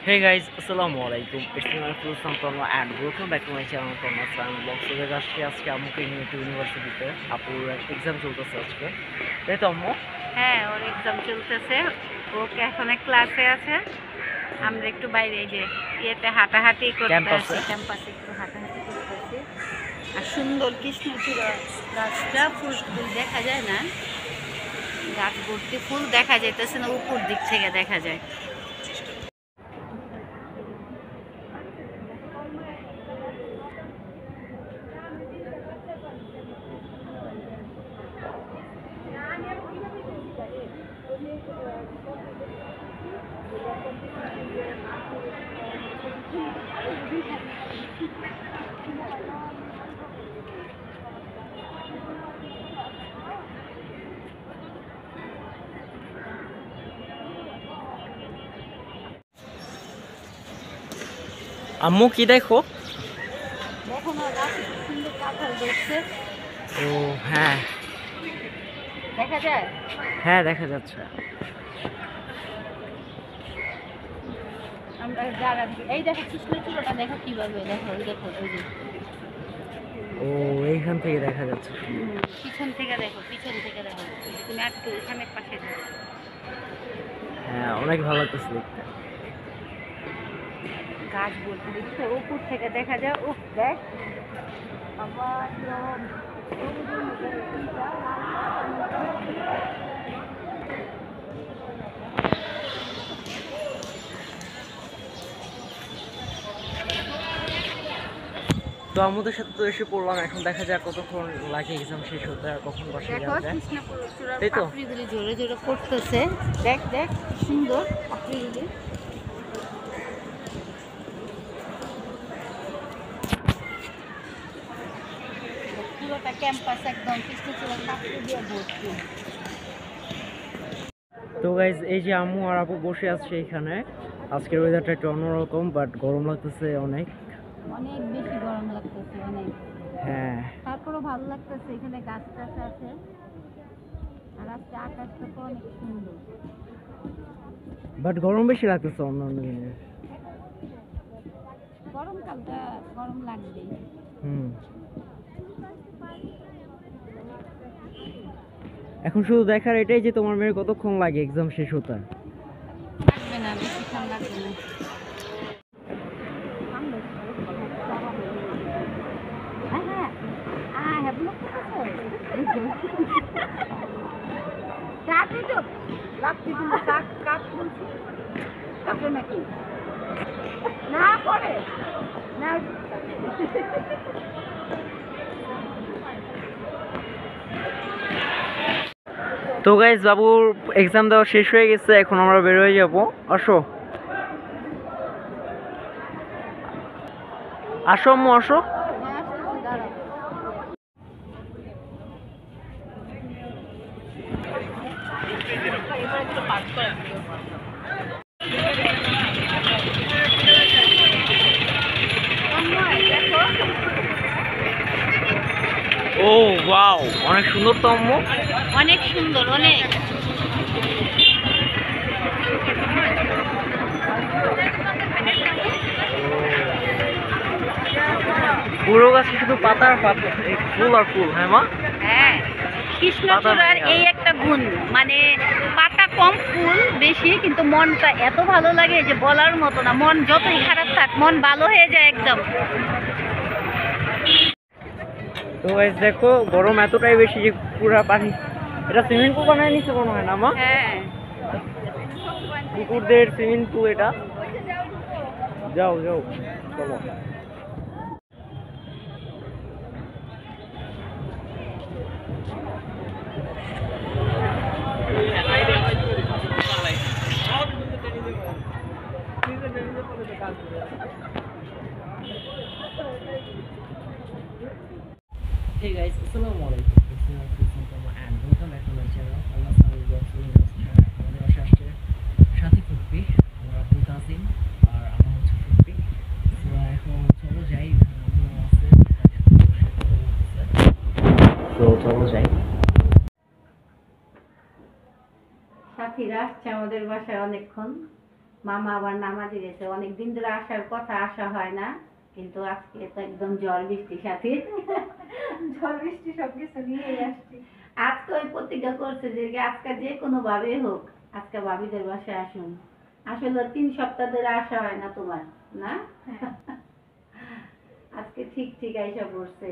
Hey guys, Assalamualaikum. It's me Arful Sampano and welcome back to my channel from Aslan Vlog. So guys, আজকে আম্মুকে নিয়ে একটু ইউনিভার্সিটিতে আপুর এক্সাম চলতেছে আজকে, তাই তো আম্মু? হ্যাঁ, ওর এক্সাম চলতেছে। ওকে এখন ক্লাসে আছে। আমরা একটু বাইরে এই যে ইয়েতে হাঁটাহাঁটি করতেছি, ক্যাম্পাসে একটু হাঁটাহাঁটি করতেছি। আর সুন্দর কৃষ্ণচূড়া গাছটা ফুল দেখা যায় না, গাছ ভর্তি ফুল দেখা যাইতেছে না, উপর দিক থেকে দেখা যায়। আম্মু কি দেখো? দেখো না, গাছ সুন্দর কাঁঠাল ধরছে। ও হ্যাঁ, দেখা যায়। হ্যাঁ দেখা যাচ্ছে। আমরা যারা এই দেখো কৃষ্ণচূড়াটা দেখো কিভাবে, দেখো ওই দেখো ওই যে ও এইখান থেকে দেখা যাচ্ছে। পিছন থেকে দেখো, পিছন থেকে দেখো, তুমি একটু এখানে পাশে দেখো। হ্যাঁ অনেক ভালো লাগতেছে দেখতে। গাছ বলতে দেখছো, উপর থেকে দেখা যায়। উফ দেখ আবার তো আমাদের সাথে তো এসে পড়লাম, এখন দেখা যায় কতক্ষণ লাগে এক্সাম শেষ হতে আর কখন বাসায় দেখো যাওয়া যায়। কৃষ্ণচূড়ার তাই তো? পাপড়িগুলি জোরে জোরে পড়তেছে। দেখ দেখ সুন্দর পাপড়িগুলি। পুরোটা ক্যাম্পাস একদম কৃষ্ণচূড়ার পাপড়ি দিয়ে ভর্তি। তো গাইজ এই যে আম্মু আর আপু বসে আছে এখানে। আজকের ওয়েদারটা একটু অন্যরকম, বাট গরম লাগতেছে অনেক। অনেক বেশি গরম লাগতেছে, অনেক। হ্যাঁ তারপরও ভালো লাগতেছে, এখানে গাছ টাছ আছে আর আজকে আকাশটা তো অনেক সুন্দর। বাট গরম বেশি লাগতেছে অন্য অন্য দিনের। গরমকালটা গরম লাগবেই। হুম, এখন শুধু দেখার এটাই যে তোমার মেয়ের কতক্ষণ লাগে এক্সাম শেষ হতে। লাগবে না, বেশিক্ষণ লাগবে না। হ্যাঁ হ্যাঁ হ্যাঁ ব্লক লাগছে, কিন্তু কাক কাক বলছি কাকে নাকি না পড়ে না। তো গাইজ বাবুর এক্সাম দেওয়া শেষ হয়ে গেছে, এখন আমরা বের হয়ে যাবো। আসো আসো আম্মু আসো। হ্যাঁ আসতেছি, দাঁড়াও। ও ওয়াও, অনেক সুন্দর তো আম্মু। অনেক সুন্দর, অনেক। পুরো গাছে শুধু পাতা আর পাতা, ফুল আর ফুল। হ্যাঁ মা, হ্যাঁ, কৃষ্ণচূড়ার এই একটা গুণ, মানে পাতা কম ফুল বেশি, কিন্তু মনটা এত ভালো লাগে যে বলার মতো না। মন যতই খারাপ থাক, মন ভালো হয়ে যায় একদম। তো গাইজ দেখো গরম এতটাই বেশি যে পুরা পানি, এটা সুইমিং পুল বানায় নিচ্ছে মনে হয় না মা? হ্যাঁ কুকুরদের সুইমিং পুল এটা। যাও যাও চলো। Hey guys, Assalamualaikum. It's me Arful Sampano and welcome back to my channel. Allah Subhanahu wa ta'ala আমাদের বাসায় আসছে সাথী ফুটবি, আমার আপু কাজিন আর আমার হচ্ছে ফুটবি। তো এখন চলো যাই, আম্মু আছে তো চলো যাই। সাথীরা আসছে আমাদের বাসায় অনেকক্ষণ। মামা আবার নামাজে গেছে, অনেক দিন ধরে আসার কথা, আসা হয় না, কিন্তু আজকে তো একদম ঝড় বৃষ্টি সাথে ঝড় বৃষ্টি সবকিছু নিয়েই আসছি। আজকে ওই প্রতিজ্ঞা করছে যে আজকে যে কোনো ভাবে হোক আজকে ভাবিদের বাসায় আসুন। আসলে 3 সপ্তাহ ধরে আসা হয় না তোমার, না? আজকে ঠিক ঠিক আইসা পড়ছে।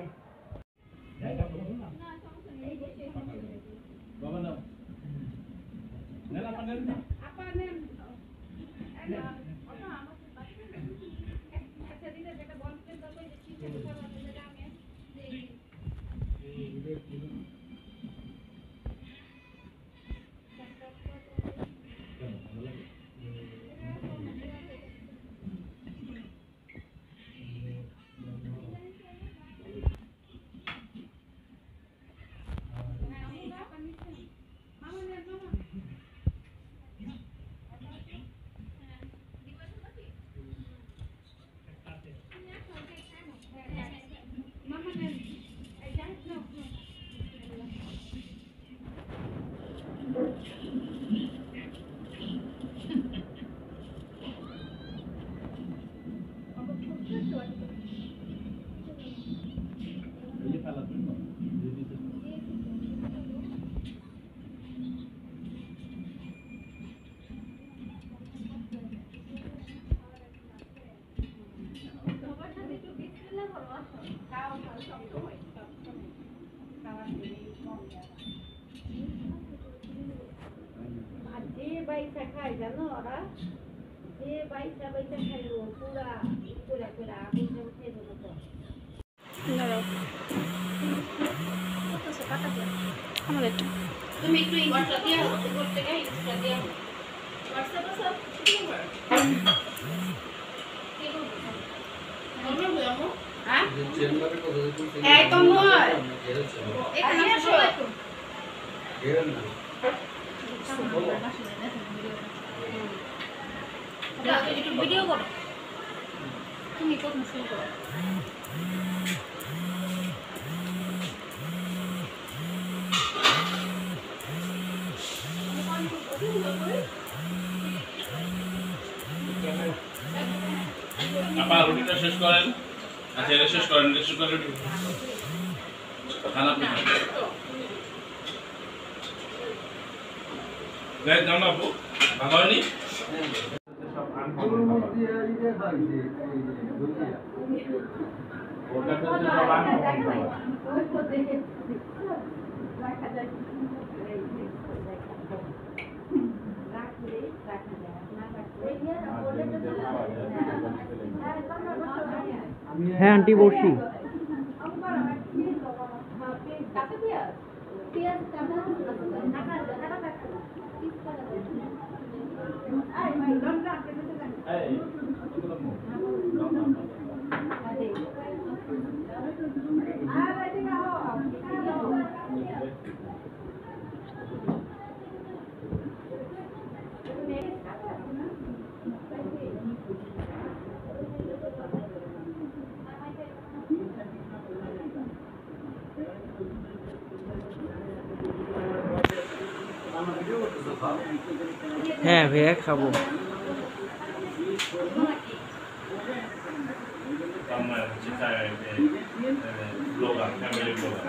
যে বাইসা খায় জানো, ওরা যে বাইসা বাইসা খাইলো পুরা পুরা পুরা আগুন যেমন খেয়ে দেবো তো। তুমি একটু ইনস্টা দিয়া করতে গিয়ে ইনস্টা দিয়া হোয়াটসঅ্যাপ সব হ্যাঁ এই তোমরা এখানে আসো একটু ভিডিও করো, তুমি প্রথম শুরু করো। আপা রুটিটা শেষ করেন, আচ্ছা এটা শেষ করেন, এটা শেষ করেন রুটি খানা পিনা দেখ জানো আপু ভালো হয়নি হ্যাঁ আন্টি বসি। হ্যাঁ ভাইয়া খাবো। আমার চিন্তা ব্লগার ফ্যামিলি ব্লগার